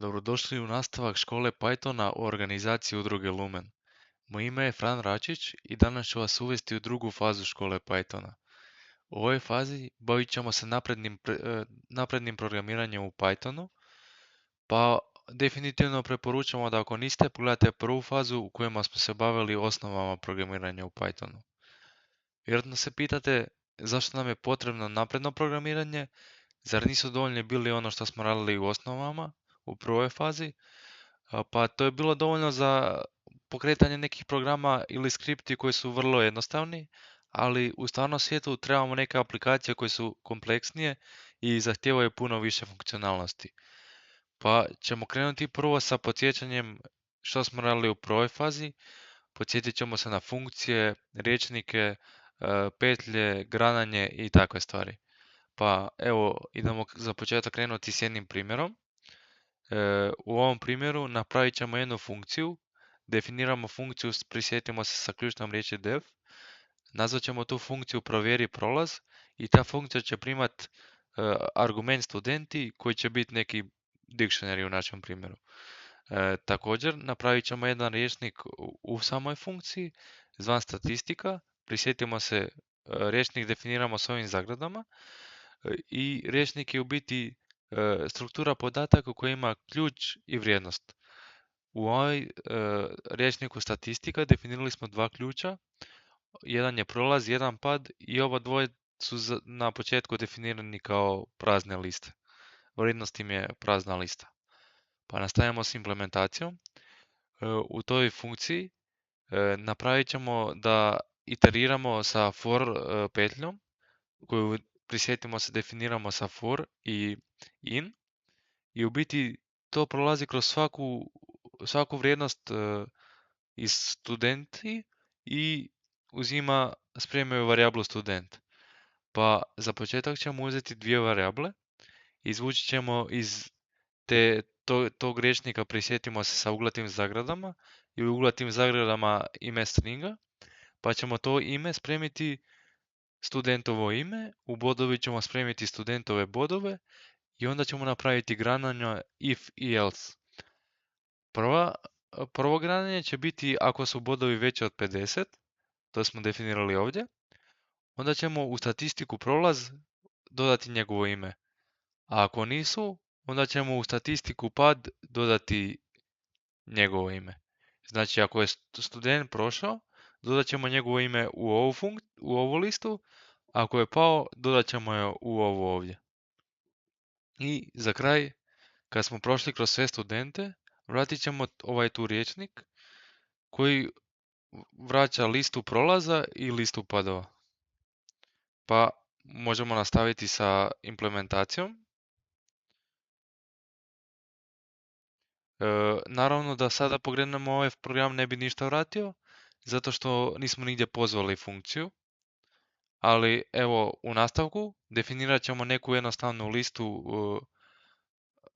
Dobrodošli u nastavak škole Pythona u organizaciji udruge Lumen. Moje ime je Fran Račić i danas ću vas uvesti u drugu fazu škole Pythona. U ovoj fazi bavit ćemo se naprednim programiranjem u Pythonu, pa definitivno preporučamo da ako niste, pogledate prvu fazu u kojima smo se bavili osnovama programiranja u Pythonu. Vjerojatno se pitate zašto nam je potrebno napredno programiranje, zar nisu dovoljni bili ono što smo radili u osnovama u prvoj fazi. Pa to je bilo dovoljno za pokretanje nekih programa ili skripti koji su vrlo jednostavni, ali u stvarnom svijetu trebamo neke aplikacije koje su kompleksnije i zahtijevaju puno više funkcionalnosti. Pa ćemo krenuti prvo sa podsjećanjem što smo radili u prvoj fazi. Podsjetit ćemo se na funkcije, rječnike, petlje, grananje i takve stvari. Pa evo, idemo za početak krenuti s jednim primjerom. U ovom primjeru napravit ćemo jednu funkciju, definiramo funkciju, prisjetimo se sa ključnom riječi def, nazvat ćemo tu funkciju provjeri prolaz i ta funkcija će primat argument studenti koji će biti neki dictionary u našem primjeru. Također napravit ćemo jedan rječnik u samoj funkciji zvan statistika, prisjetimo se rječnik definiramo s ovim zagradama i rječnik je u biti struktura podataka koja ima ključ i vrijednost. U ovoj rječniku statistika definirali smo dva ključa, jedan je prolaz, jedan pad i oba dvoje su na početku definirani kao prazne liste. Vrijednost im je prazna lista. Pa nastavljamo s implementacijom. U toj funkciji napravit ćemo da iteriramo sa for petljom koju prisjetimo se definiramo sa for i in i u biti to prolazi kroz svaku vrijednost iz studenti i spremaju varijablu student. Pa za početak ćemo uzeti dvije varijable, izvući ćemo iz tog rječnika, prisjetimo se sa uglatim zagradama i u uglatim zagradama ime stringa, pa ćemo to ime spremiti studentovo ime, u bodovi ćemo spremiti studentove bodove i onda ćemo napraviti grananja if i else. Prvo grananje će biti ako su bodovi veći od 50, to smo definirali ovdje, onda ćemo u statistiku prolaz dodati njegovo ime. A ako nisu, onda ćemo u statistiku pad dodati njegovo ime. Znači ako je student prošao, dodat ćemo njegovo ime u ovu listu, ako je pao, dodat ćemo je u ovu ovdje. I za kraj, kad smo prošli kroz sve studente, vratit ćemo ovaj tu rječnik koji vraća listu prolaza i listu padova. Pa možemo nastaviti sa implementacijom. Naravno da sada pogledamo ovaj program ne bi ništa vratio, zato što nismo nigdje pozvali funkciju. Ali evo u nastavku definirat ćemo neku jednostavnu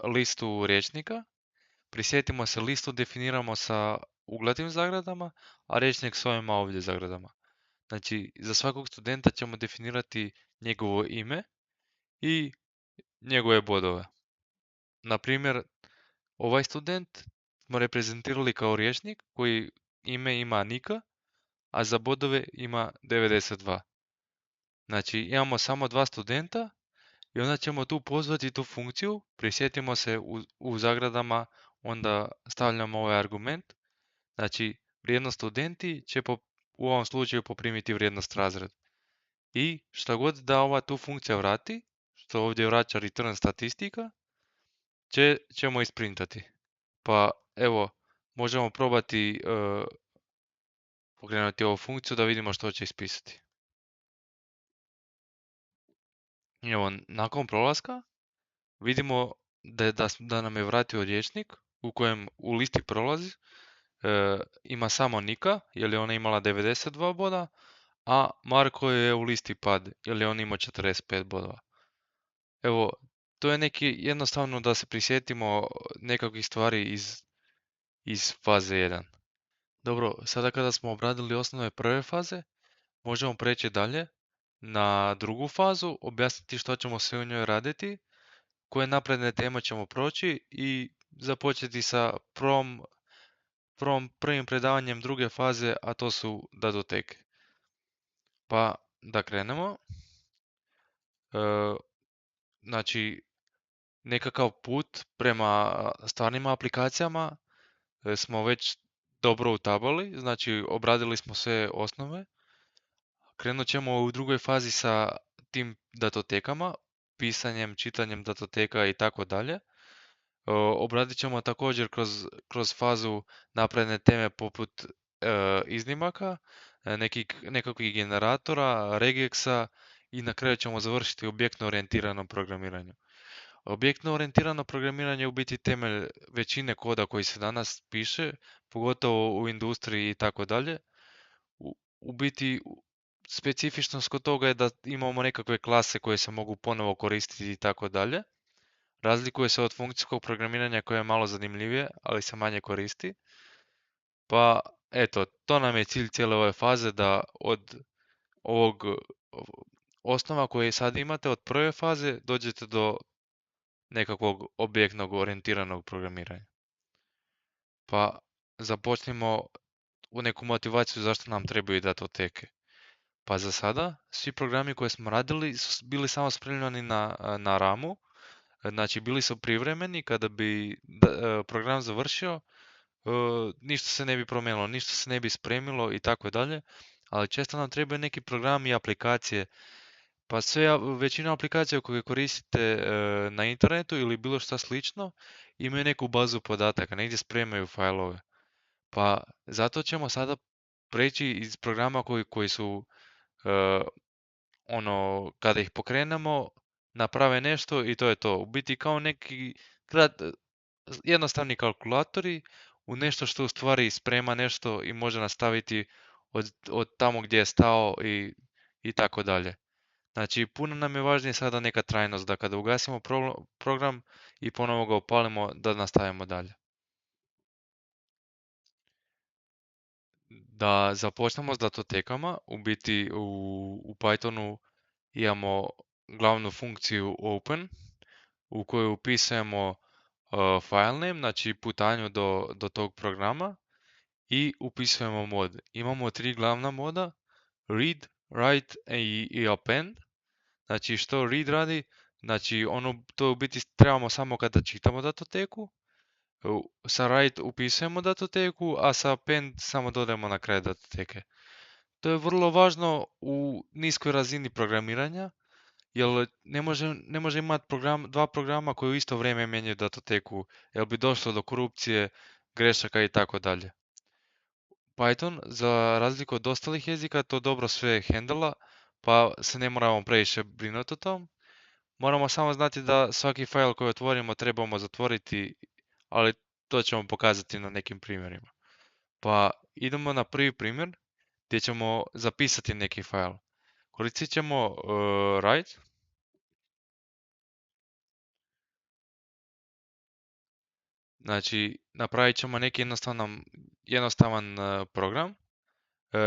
listu rječnika. Prisjetimo se listu definiramo sa uglatim zagradama, a rječnik s ovima ovdje zagradama. Znači za svakog studenta ćemo definirati njegovo ime i njegove bodove. Na primjer, ovaj student smo reprezentirali kao rječnik koji ime ima Nika, a za bodove ima 92. Znači imamo samo dva studenta i onda ćemo tu pozvati tu funkciju, prisjetimo se u zagradama, onda stavljamo ovaj argument. Znači vrijednost studenti će u ovom slučaju poprimiti vrijednost razred. I šta god da ova tu funkcija vrati, što ovdje vraća return statistika, ćemo isprintati. Pa evo, možemo probati pokrenuti ovu funkciju da vidimo što će ispisati. Evo, nakon prolaska vidimo da nam je vratio rječnik u kojem u listi prolazi ima samo Nika, jer je ona imala 92 boda, a Marko je u listi pad, jer je on imao 45 bodova. Evo, to je neki jednostavno da se prisjetimo nekakvih stvari iz faze 1. Dobro, sada kada smo obradili osnove prve faze, možemo preći dalje na drugu fazu, objasniti što ćemo sve u njoj raditi, koje napredne teme ćemo proći i započeti sa prvim predavanjem druge faze, a to su datoteke. Pa da krenemo. E, znači, nekakav put prema stvarnim aplikacijama smo već dobro utabali, znači obradili smo sve osnove. Krenut ćemo u drugoj fazi sa tim datotekama, pisanjem, čitanjem datoteka i tako dalje. Obradit ćemo također kroz fazu napredne teme poput iznimaka, nekakvih generatora, regexa i na kraju ćemo završiti objektno orijentirano programiranju. Objektno orijentirano programiranje je u biti temelj većine koda koji se danas piše, pogotovo u industriji i tako dalje. U biti specifičnost kod toga je da imamo nekakve klase koje se mogu ponovo koristiti i tako dalje. Razlikuje se od funkcijskog programiranja koje je malo zanimljivije, ali se manje koristi. Pa eto, to nam je cilj cijele ove faze, da od ovog osnova koje sad imate od prve faze dođete do nekakvog objektnog orijentiranog programiranja. Pa započnimo u neku motivaciju zašto nam trebaju datoteke. Pa za sada, svi programi koje smo radili su bili samo spremljeni na RAM-u, znači bili su privremeni, kada bi program završio, ništa se ne bi promijenilo, ništa se ne bi spremilo i tako dalje, ali često nam trebaju neki programi i aplikacije, pa većina aplikacija koje koristite na internetu ili bilo što slično imaju neku bazu podataka, negdje spremaju failove. Pa zato ćemo sada preći iz programa koji su kada ih pokrenemo, naprave nešto i to je to. U biti kao neki jednostavni kalkulatori u nešto što u stvari sprema nešto i može nastaviti od tamo gdje je stao i tako dalje. Znači, puno nam je važnije sada neka trajnost, da kada ugasimo program i ponovo ga upalimo, da nastavimo dalje. Da započnemo s datotekama, u biti u Pythonu imamo glavnu funkciju open, u kojoj upisujemo file name, znači putanju do tog programa, i upisujemo mod. Imamo tri glavna moda: read, write i append. Znači što read radi? Znači to u biti trebamo samo kada čitamo datoteku. Sa write upisujemo datoteku, a sa append samo dodajemo na kraj datoteke. To je vrlo važno u niskoj razini programiranja, jer ne može imati dva programa koji u isto vrijeme mijenjaju datoteku, jer bi došlo do korupcije, grešaka i tako dalje. Python, za razliku od ostalih jezika, to dobro sve hendela, pa se ne moramo previše brinuti o tom. Moramo samo znati da svaki file koji otvorimo trebamo zatvoriti, ali to ćemo pokazati na nekim primjerima. Pa idemo na prvi primjer gdje ćemo zapisati neki file. Koristit ćemo write. Znači, napravit ćemo neki jednostavan program.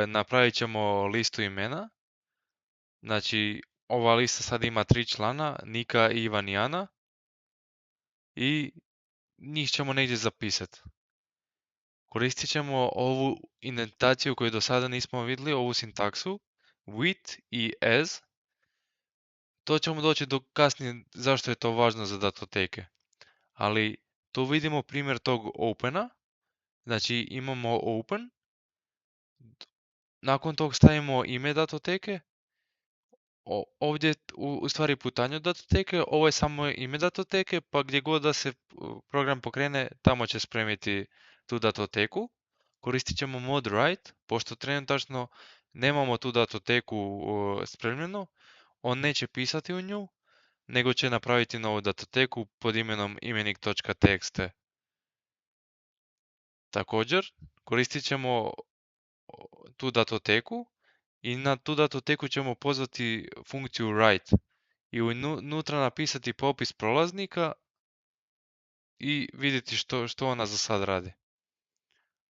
Napravit ćemo listu imena. Znači, ova lista sad ima 3 člana, Nika, Ivan i Ana. I njih ćemo negdje zapisati. Koristit ćemo ovu indentaciju koju do sada nismo vidjeli, ovu sintaksu, with i as. To ćemo doći do kasnije zašto je to važno za datoteke. Ali tu vidimo primjer tog opena. Znači imamo open, nakon tog stavimo ime datoteke, ovdje u stvari putanju datoteke, ovo je samo ime datoteke, pa gdje god da se program pokrene, tamo će spremiti tu datoteku. Koristit ćemo mod write, pošto trenutačno nemamo tu datoteku spremljeno, on neće pisati u nju, nego će napraviti novu datoteku pod imenom imenik.txt. Također, koristit ćemo tu datoteku i na tu datoteku ćemo pozvati funkciju write i unutra napisati popis prolaznika i vidjeti što ona za sad radi.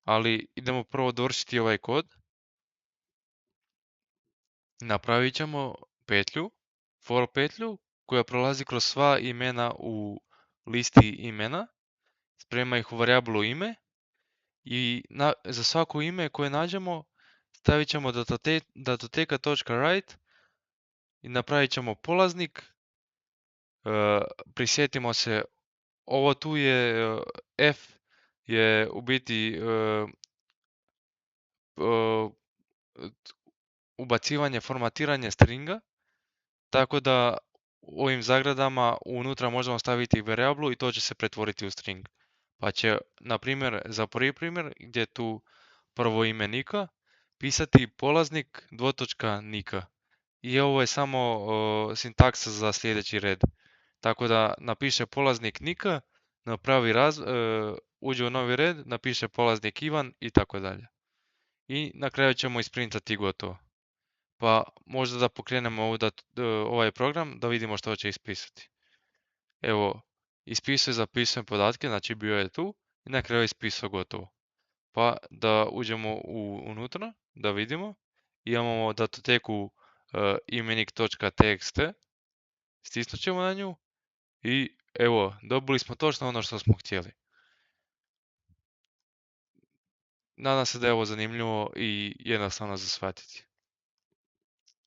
Ali idemo prvo dovršiti ovaj kod. Napravit ćemo petlju, for petlju, koja prolazi kroz sva imena u listi imena sprema ih u varijablu ime i za svako ime koje nađemo stavit ćemo datoteka.write i napravit ćemo polaznik. Prisjetimo se, ovo tu je F je u biti uh, ubacivanje, formatiranje stringa, tako da u ovim zagradama unutra možemo staviti variablu i to će se pretvoriti u string. Pa će, na primjer, za prvi primjer, gdje je tu prvo ime nika, pisati polaznik dvotočka nika. I ovo je samo sintaksa za sljedeći red. Tako da napiše polaznik nika, napravi uđe u novi red, napiše polaznik Ivan i tako dalje. I na kraju ćemo isprintati gotovo. Pa možda da pokrenemo ovaj program da vidimo što će ispisati. Evo, ispisuje, zapisujem podatke, znači bio je tu i na kraju je ispisao gotovo. Pa da uđemo unutra, da vidimo. Imamo datoteku imenik.txt, stisnut ćemo na nju i evo, dobili smo točno ono što smo htjeli. Nadam se da je ovo zanimljivo i jednostavno za shvatiti.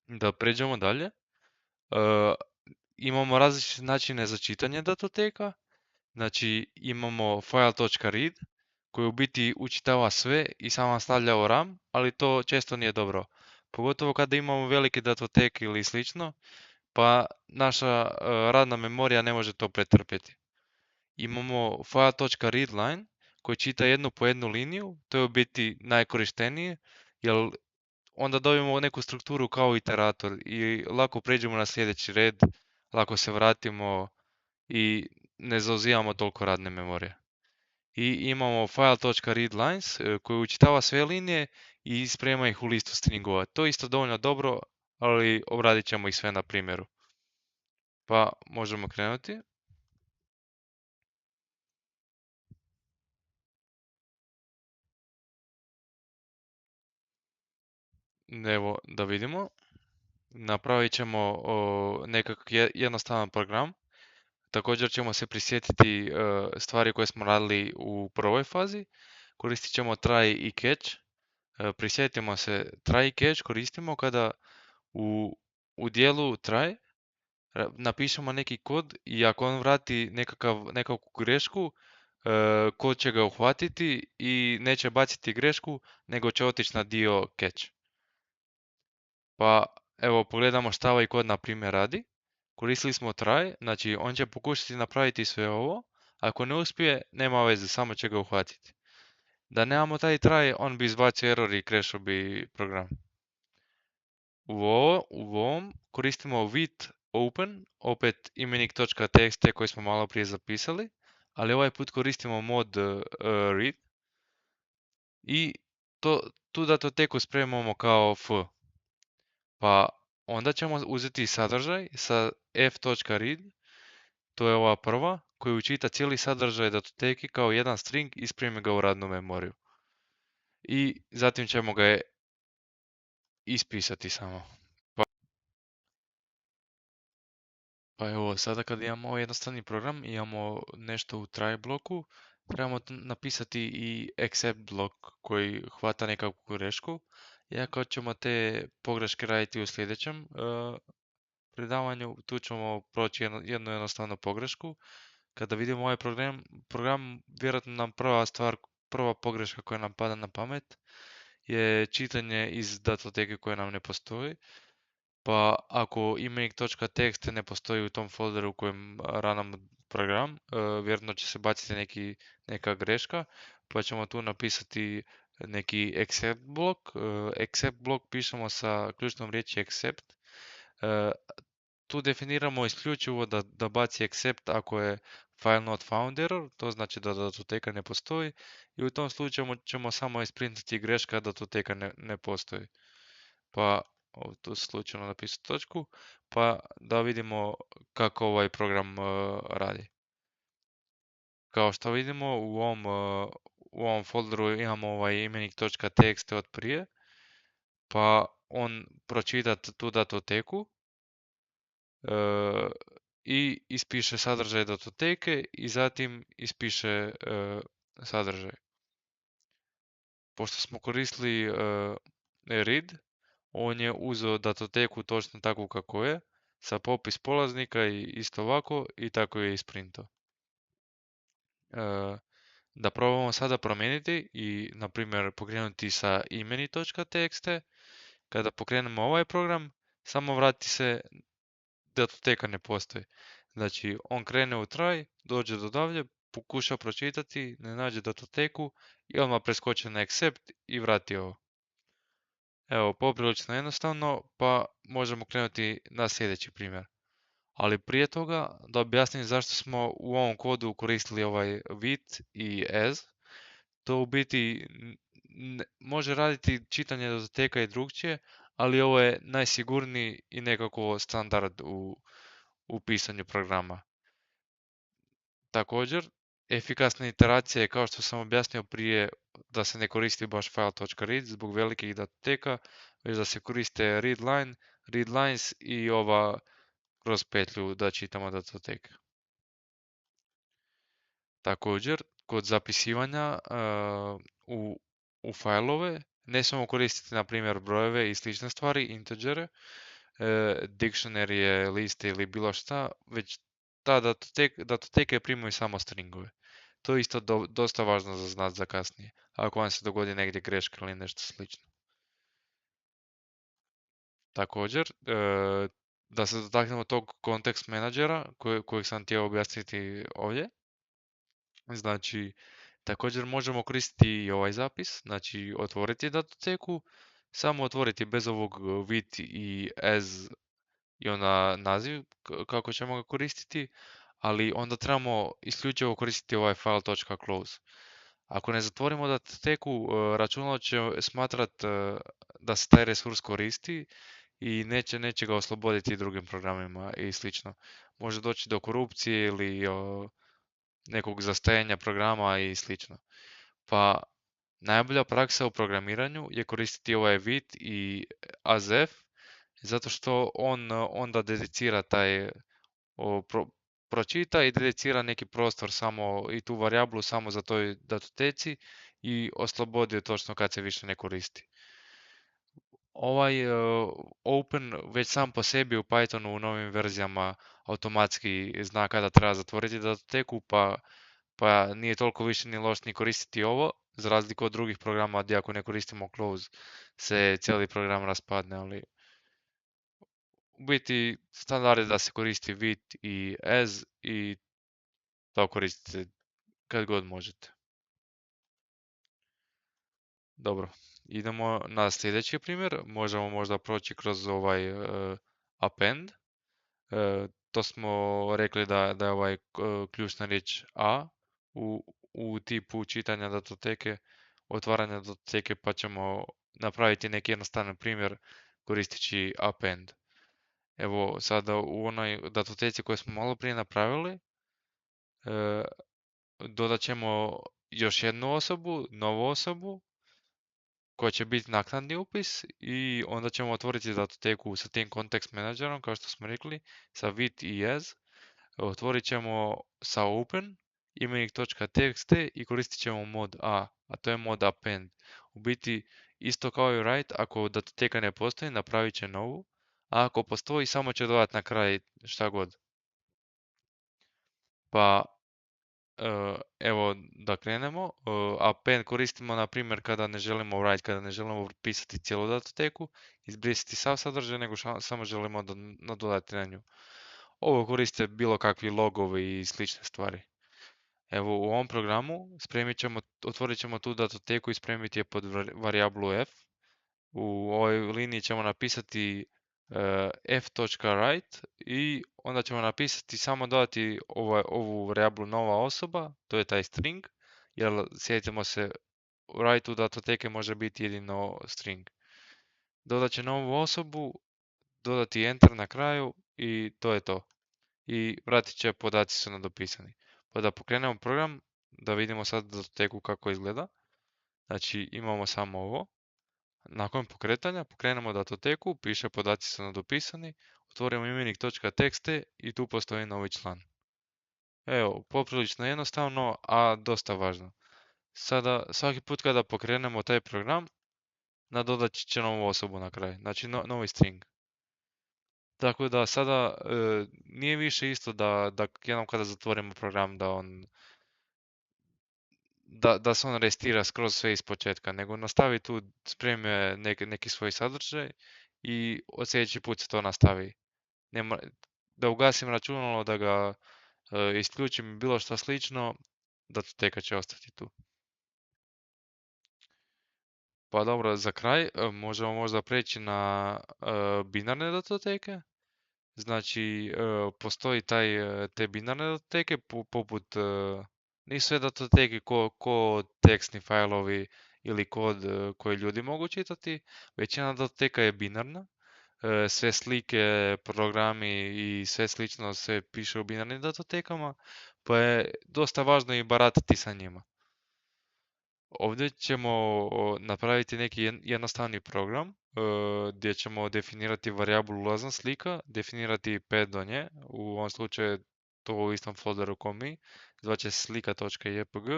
Da pređemo dalje. Imamo različite načine za čitanje datoteka. Znači imamo file.read koji u biti učitava sve i samo stavlja u RAM, ali to često nije dobro. Pogotovo kada imamo veliki datotek ili slično, pa naša radna memorija ne može to pretrpjeti. Imamo file.readline koji čita jednu po jednu liniju, to je u biti najkorištenije, jer onda dobijemo neku strukturu kao iterator i lako pređemo na sljedeći red, lako se vratimo i ne zauzimamo toliko radne memorije. I imamo file.readlines koji učitava sve linije i sprema ih u listu stringova. To je isto dovoljno dobro, ali obradit ćemo ih sve na primjeru. Pa možemo krenuti. Evo da vidimo. Napravit ćemo jednostavan program. Također ćemo se prisjetiti stvari koje smo radili u prvoj fazi. Koristit ćemo try i catch. Prisjetimo se, try i catch koristimo kada u dijelu try napišemo neki kod i ako on vrati nekakvu grešku, kod će ga uhvatiti i neće baciti grešku, nego će otići na dio catch. Pa evo pogledamo šta ovaj kod na primjer radi. Koristili smo try, znači on će pokušati napraviti sve ovo. Ako ne uspije, nema veze, samo će ga uhvatiti. Da nemamo taj try, on bi izbacio error i crashao bi program. U ovom koristimo with open, opet imenik.txt koji smo malo prije zapisali, ali ovaj put koristimo mod read i tu datoteku spremamo kao f. Pa onda ćemo uzeti sadržaj sa f.read, to je ova prva, koji učita cijeli sadržaj datoteki kao jedan string i spremi ga u radnu memoriju. I zatim ćemo ga ispisati samo. Pa evo, sada kad imamo ovaj jednostavni program, imamo nešto u try bloku, trebamo napisati i except blok koji hvata nekakvu grešku. Iako ćemo te pogreške raditi u sljedećem predavanju, tu ćemo proći jednu jednostavnu pogrešku. Kada vidimo ovaj program vjerojatno nam prva pogreška koja nam pada na pamet je čitanje iz datoteke koja nam ne postoji. Pa ako imenik.txt ne postoji u tom folderu u kojem ranamo program, vjerojatno će se baciti neka greška, pa ćemo tu napisati neki except blok. Except blok pišemo sa ključnom riječi except. Tu definiramo isključivo da baci except ako je file not found error, to znači da datoteka ne postoji i u tom slučaju ćemo samo isprintati greška da datoteka ne postoji. Pa tu slučajno napisati točku, pa da vidimo kako ovaj program radi. Kao što vidimo u ovom folderu imamo ovaj imenik.txt od prije, pa on pročita tu datoteku, i ispiše sadržaj datoteke i zatim ispiše sadržaj. Pošto smo koristili read, on je uzeo datoteku točno takvu kako je, sa popis polaznika i isto ovako i tako je isprintao. Da probamo sada promijeniti i, na primjer, pokrenuti sa imeni.txt. Kada pokrenemo ovaj program, samo vrati se, datoteka ne postoji. Znači, on krene u try, dođe do davlje, pokuša pročitati, ne nađe datoteku i odmah preskoči na accept i vrati ovo. Evo, poprilično jednostavno, pa možemo krenuti na sljedeći primjer. Ali prije toga, da objasnim zašto smo u ovom kodu koristili ovaj with i as. To u biti može raditi čitanje datoteka i drugčije, ali ovo je najsigurniji i nekako standard u pisanju programa. Također, efikasna iteracija je, kao što sam objasnio prije, da se ne koristi baš file.read zbog velikih datoteka, već da se koriste readline, readlines i ova kroz petlju da čitamo datoteke. Također, kod zapisivanja u fajlove ne smemo koristiti, na primjer, brojeve i slične stvari, integere, dictionary, liste ili bilo šta, već ta datoteke primaju samo stringove. To je isto dosta važno za znat za kasnije, ako vam se dogodi negdje greška ili nešto slično. Također, da se dotaknemo tog kontekst menadžera kojeg sam htio objasniti ovdje. Znači, također možemo koristiti i ovaj zapis, znači otvoriti datoteku, samo otvoriti bez ovog with i as i onda naziv kako ćemo ga koristiti, ali onda trebamo isključivo koristiti ovaj file.close. Ako ne zatvorimo datoteku, računalo će smatrat da se taj resurs koristi i neće ga osloboditi drugim programima i slično. Može doći do korupcije ili nekog zastajanja programa i slično. Pa najbolja praksa u programiranju je koristiti ovaj with i asf, zato što on onda dedicira taj, pročita i dedicira neki prostor samo i tu varijablu samo za toj datoteci i oslobodi je točno kad se više ne koristi. Ovaj open već sam po sebi u Pythonu u novim verzijama automatski zna kada treba zatvoriti datoteku, pa nije toliko više ni loš ni koristiti ovo, za razliku od drugih programa gdje ako ne koristimo close se cijeli program raspadne, ali u biti standard je da se koristi with i as i to koristite kad god možete. Dobro, idemo na sljedeći primjer. Možemo možda proći kroz ovaj append. To smo rekli da je ovaj ključna riječ a u tipu čitanja datoteke, otvaranja datoteke, pa ćemo napraviti neki jednostavan primjer koristeći append. Evo sada u onoj datoteci koju smo malo prije napravili, dodat ćemo još jednu osobu, novu osobu, koja će biti naknadni upis i onda ćemo otvoriti datoteku sa tim kontekst menadžerom, kao što smo rekli, sa with i as. Otvorit ćemo sa open, imenik.txt i koristit ćemo mod a to je mod append. U biti, isto kao i write, ako datoteka ne postoji, napravit će novu, a ako postoji, samo će dodati na kraj šta god. Pa, evo da krenemo. Append koristimo, na primjer, kada ne želimo write, kada ne želimo pisati cijelu datoteku, izbrisati sav sadržaj, nego samo želimo nadodati na nju. Ovo koriste bilo kakvi logovi i slične stvari. Evo u ovom programu otvorit ćemo tu datoteku i spremiti je pod varijablu f. U ovoj liniji ćemo napisati f.write i onda ćemo napisati, samo dodati ovu varijablu nova osoba, to je taj string, jer sjetimo se, write u datoteke može biti jedino string. Dodat će novu osobu, dodati enter na kraju i to je to. I vratit će podaci su nadopisani. Pa da pokrenemo program, da vidimo sad datoteku kako izgleda. Znači imamo samo ovo. Nakon pokretanja pokrenemo datoteku, piše podaci su nadopisani, otvorimo imenik.txt i tu postoji novi član. Evo, poprilično jednostavno, a dosta važno. Sada, svaki put kada pokrenemo taj program, nadodat će novu osobu na kraj, znači novi string. Tako da sada nije više isto da jednom kada zatvorimo program da se on restira skroz sve iz početka, nego nastavi tu, spremi neki svoj sadržaj i od sljedeći put se to nastavi. Nema, da ugasim računalo, da ga isključim bilo što slično, datoteka će ostati tu. Pa dobro, za kraj možemo možda preći na binarne datoteke. Znači, postoji te binarne datoteke poput, nisu sve datoteke ko tekstni fajlovi ili kod koji ljudi mogu čitati. Većina datoteka je binarna. Sve slike, programi i sve slično se piše u binarnim datotekama, pa je dosta važno i baratati sa njima. Ovdje ćemo napraviti neki jednostavni program gdje ćemo definirati varijablu ulazna slika, definirati pet do nje, u ovom slučaju je to u istom folderu kao mi, zvaće se slika.jpg,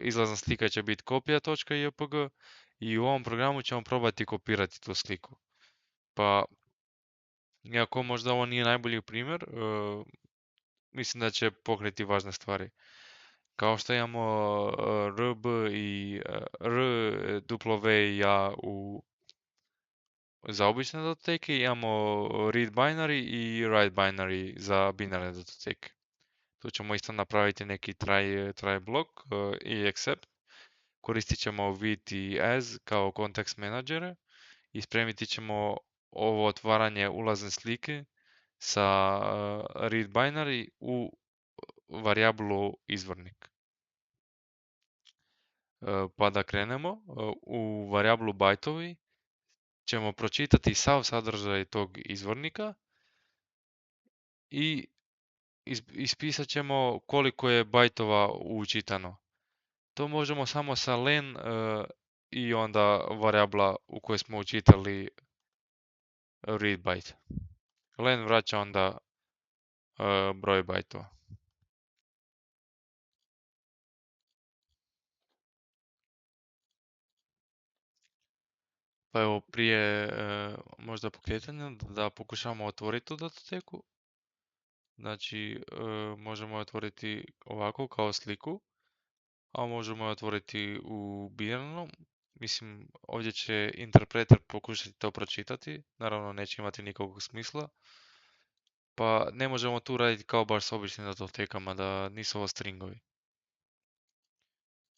izlazna slika će biti kopija.jpg i u ovom programu ćemo probati kopirati tu sliku. Pa, iako možda ovo nije najbolji primjer, mislim da će pokriti važne stvari. Kao što imamo RB i R, W i A za obične datoteke, imamo read binary i write binary za binarne datoteke. Tu ćemo isto napraviti neki try blok i except. Koristit ćemo with i as kao context menadžere i spremiti ćemo ovo otvaranje ulazne slike sa read binary u varijablu izvornik. Pa da krenemo, u varijablu bajtovi ćemo pročitati sav sadržaj tog izvornika i ispisat ćemo koliko je bajtova učitano. To možemo samo sa len i onda varijabla u kojoj smo učitali read byte. Len vraća onda broj bajtova. Pa evo prije možda pokretanja da pokušamo otvoriti tu datoteku. Znači možemo je otvoriti ovako kao sliku, a možemo je otvoriti u binarnom. Mislim, ovdje će interpreter pokušati to pročitati, naravno neće imati nikakvog smisla. Pa ne možemo tu raditi kao baš s običnim datotekama, da nisu ovo stringovi.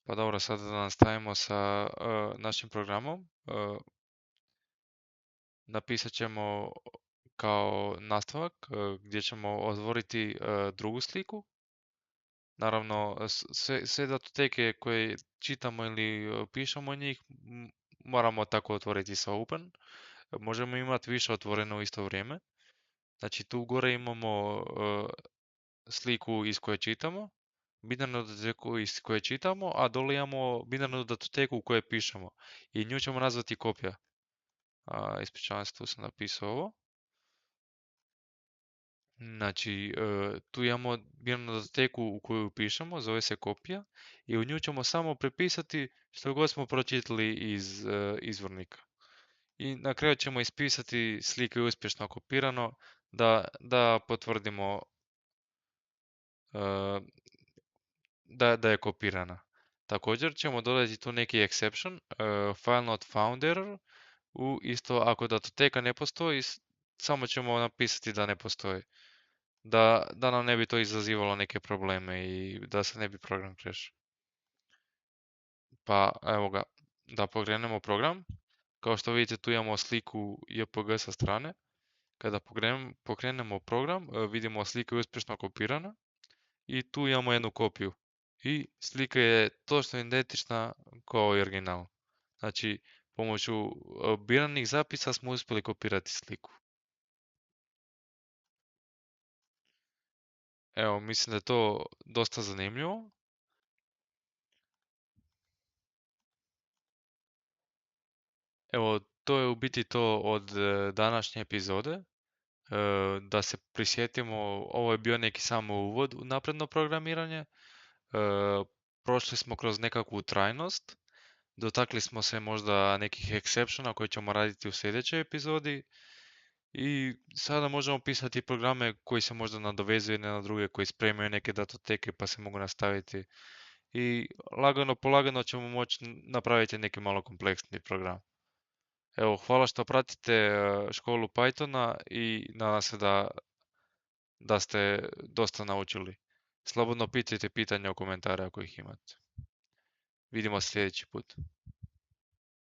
Pa dobro, sada da nastavimo sa našim programom. Napisat ćemo kao nastavak gdje ćemo otvoriti drugu sliku. Naravno, sve datoteke koje čitamo ili pišemo njih moramo tako otvoriti sa open. Možemo imati više otvoreno u isto vrijeme. Znači tu gore imamo sliku iz koje čitamo, binarnu datoteku iz koje čitamo, a dole imamo binarnu datoteku u kojoj pišemo. I nju ćemo nazvati kopija. Ispričavam se, tu sam napisao ovo. Znači, tu imamo binarnu datoteku u koju pišemo, zove se kopija, i u nju ćemo samo prepisati što god smo pročitali iz izvornika. I na kraju ćemo ispisati slike uspješno kopirano da potvrdimo da je kopirana. Također ćemo dodati tu neki exception, file not found error, u isto ako datoteka ne postoji, samo ćemo napisati da ne postoji. Da nam ne bi to izazivalo neke probleme i da se ne bi program crashao. Pa evo ga, da pokrenemo program. Kao što vidite tu imamo sliku JPG sa strane. Kada pokrenemo program, vidimo slika je uspješno kopirana i tu imamo jednu kopiju. I slika je točno identična kao i original. Znači, pomoću biranih zapisa smo uspjeli kopirati sliku. Evo, mislim da je to dosta zanimljivo. Evo, to je u biti to od današnje epizode. Da se prisjetimo, ovo je bio neki samo uvod u napredno programiranje. Prošli smo kroz nekakvu trajnost, dotakli smo se možda nekih exceptiona koje ćemo raditi u sljedećoj epizodi i sada možemo pisati programe koji se možda nadovezuju jedne na druge, koji spremaju neke datoteke pa se mogu nastaviti i lagano polagano ćemo moći napraviti neki malo kompleksni program. Evo, hvala što pratite školu Pythona i nadam se da ste dosta naučili. Slobodno pitajte pitanja u komentare ako ih imate. Vidimo se sljedeći put.